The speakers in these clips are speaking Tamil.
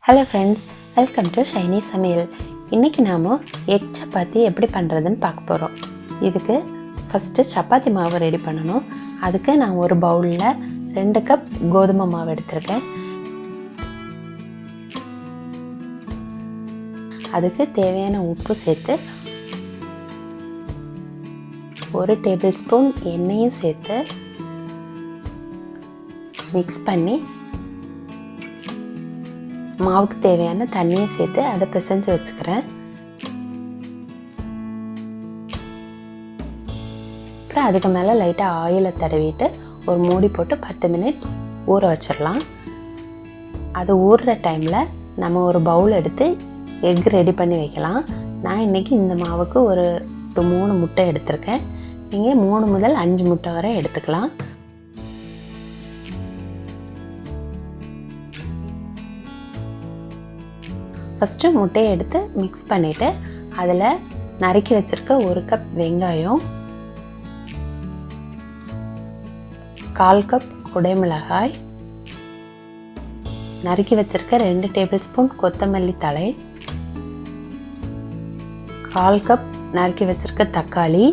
Hello friends, welcome to Shiny Samayal. இன்றைக்கி நாம் எக் சப்பாத்தி எப்படி பண்ணுறதுன்னு பார்க்க போகிறோம். இதுக்கு ஃபஸ்ட்டு சப்பாத்தி மாவு ரெடி பண்ணணும். அதுக்கு நான் ஒரு பவுலில் 2 கப் கோதுமை மாவு எடுத்திருக்கேன். அதுக்கு தேவையான உப்பு சேர்த்து 1 டேபிள் ஸ்பூன் எண்ணெயும் சேர்த்து மிக்ஸ் பண்ணி மாவுக்கு தேவையான தண்ணியை சேர்த்து அதை பிசைஞ்சு வச்சுக்கிறேன். அப்புறம் அதுக்கு மேலே லைட்டாக ஆயிலை தடவிட்டு ஒரு மூடி போட்டு 10 மினிட் ஊற வச்சிடலாம். அது ஊறுற டைமில் நம்ம ஒரு பவுல் எடுத்து எக் ரெடி பண்ணி வைக்கலாம். நான் இன்றைக்கி இந்த மாவுக்கு ஒரு 3 முட்டை எடுத்திருக்கேன். நீங்கள் 3 முதல் 5 முட்டை வரை எடுத்துக்கலாம். ஃபஸ்ட்டு முட்டையை எடுத்து மிக்ஸ் பண்ணிவிட்டு அதில் நறுக்கி வச்சுருக்க 1 கப் வெங்காயம், 1/4 கப் குடைமிளகாய், நறுக்கி வச்சுருக்க 2 டேபிள் ஸ்பூன் கொத்தமல்லி தழை, 1/4 கப் நறுக்கி வச்சுருக்க தக்காளி,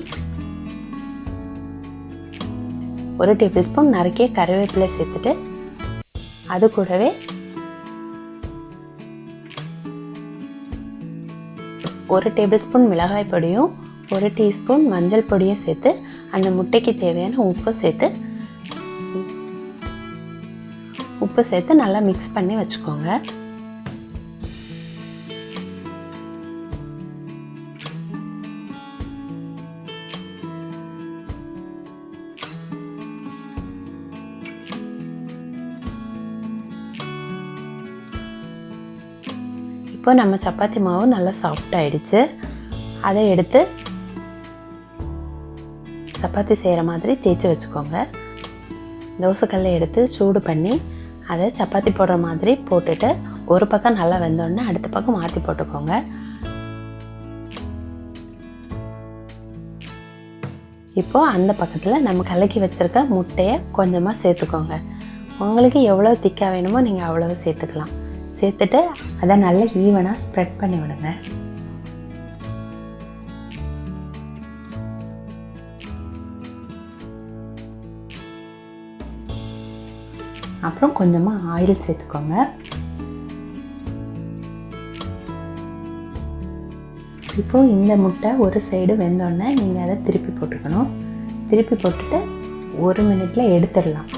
1 டேபிள் ஸ்பூன் நறுக்கிய கருவேப்பிலை சேர்த்துட்டு அது கூடவே 1 டேபிள் ஸ்பூன் மிளகாய் பொடியும் 1 டீஸ்பூன் மஞ்சள் பொடியும் சேர்த்து அந்த முட்டைக்கு தேவையான உப்பு சேர்த்து நல்லா மிக்ஸ் பண்ணி வச்சுக்கோங்க. இப்போ நம்ம சப்பாத்தி மாவு நல்லா சாஃப்ட் ஆகிடுச்சு. அதை எடுத்து சப்பாத்தி செய்கிற மாதிரி தேய்ச்சி வச்சுக்கோங்க. தோசைக்கல்லை எடுத்து சூடு பண்ணி அதை சப்பாத்தி போடுற மாதிரி போட்டுட்டு ஒரு பக்கம் நல்லா வெந்தோடனே அடுத்த பக்கம் மாற்றி போட்டுக்கோங்க. இப்போது அந்த பக்கத்தில் நம்ம கலக்கி வச்சுருக்க முட்டையை கொஞ்சமாக சேர்த்துக்கோங்க. உங்களுக்கு எவ்வளோ திக்காக வேணுமோ நீங்கள் அவ்வளோ சேர்த்துக்கலாம். சேர்த்துட்டு அதை நல்லா ஈவனாக ஸ்ப்ரெட் பண்ணி விடுங்க. அப்புறம் கொஞ்சமாக ஆயில் சேர்த்துக்கோங்க. இப்போது இந்த முட்டை ஒரு சைடு வெந்தோடனே நீங்கள் அதை திருப்பி போட்டுக்கணும். திருப்பி போட்டுட்டு 1 மினிட்டில் எடுத்துடலாம்.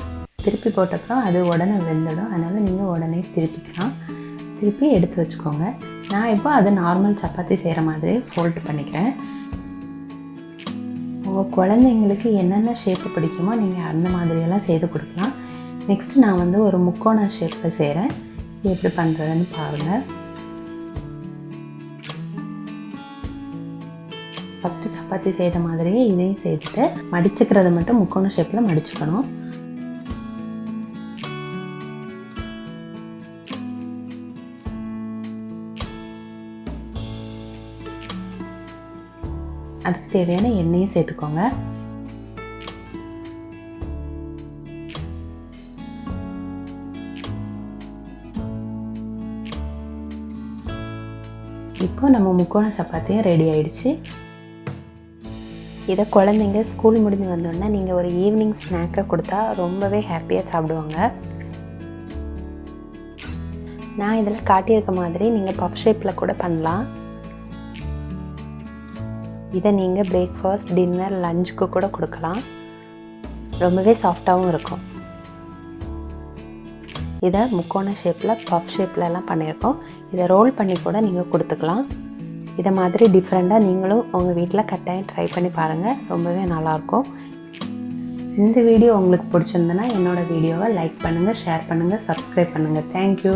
திருப்பி போட்டப்புறம் அது உடனே வெந்துடும். அதனால் நீங்கள் உடனே திருப்பி எடுத்து வச்சுக்கோங்க. நான் இப்போ அதை நார்மல் சப்பாத்தி செய்கிற மாதிரி ஃபோல்டு பண்ணிக்கிறேன். உங்கள் குழந்தைங்களுக்கு என்னென்ன ஷேப்பு பிடிக்குமோ நீங்கள் அந்த மாதிரியெல்லாம் செய்து கொடுக்கலாம். நெக்ஸ்ட்டு நான் ஒரு முக்கோண ஷேப்பில் செய்கிறேன். இது எப்படி பண்ணுறதுன்னு பாருங்கள். ஃபஸ்ட்டு சப்பாத்தி செய்த மாதிரியே இதையும் செய்துட்டு மடிச்சுக்கிறத மட்டும் முக்கோண ஷேப்பில் மடிச்சுக்கணும். அதுக்கு தேவையான எண்ணெயும் சேர்த்துக்கோங்க. இப்போ நம்ம முக்கோண சப்பாத்தியும் ரெடி ஆயிடுச்சு. இதை குழந்தைங்க ஸ்கூல் முடிஞ்சு வந்தோடனே நீங்கள் ஒரு ஈவினிங் ஸ்நாக்கை கொடுத்தா ரொம்பவே ஹாப்பியாக சாப்பிடுவாங்க. நான் இதில் காட்டியிருக்க மாதிரி நீங்கள் பஃப் ஷேப்பில் கூட பண்ணலாம். இதை நீங்கள் பிரேக்ஃபாஸ்ட், டின்னர், லஞ்சுக்கு கூட கொடுக்கலாம். ரொம்பவே சாஃப்டாகவும் இருக்கும். இதை முக்கோண ஷேப்பில், பஃப் ஷேப்லலாம் பண்ணியிருக்கோம். இதை ரோல் பண்ணி கூட நீங்கள் கொடுத்துக்கலாம். இதை மாதிரி டிஃப்ரெண்ட்டாக நீங்களும் உங்கள் வீட்டில் கட்டாயம் ட்ரை பண்ணி பாருங்கள். ரொம்பவே நல்லாயிருக்கும். இந்த வீடியோ உங்களுக்கு பிடிச்சிருந்தனா என்னோடய வீடியோவை லைக் பண்ணுங்கள், ஷேர் பண்ணுங்கள், சப்ஸ்கிரைப் பண்ணுங்கள். தேங்க்யூ.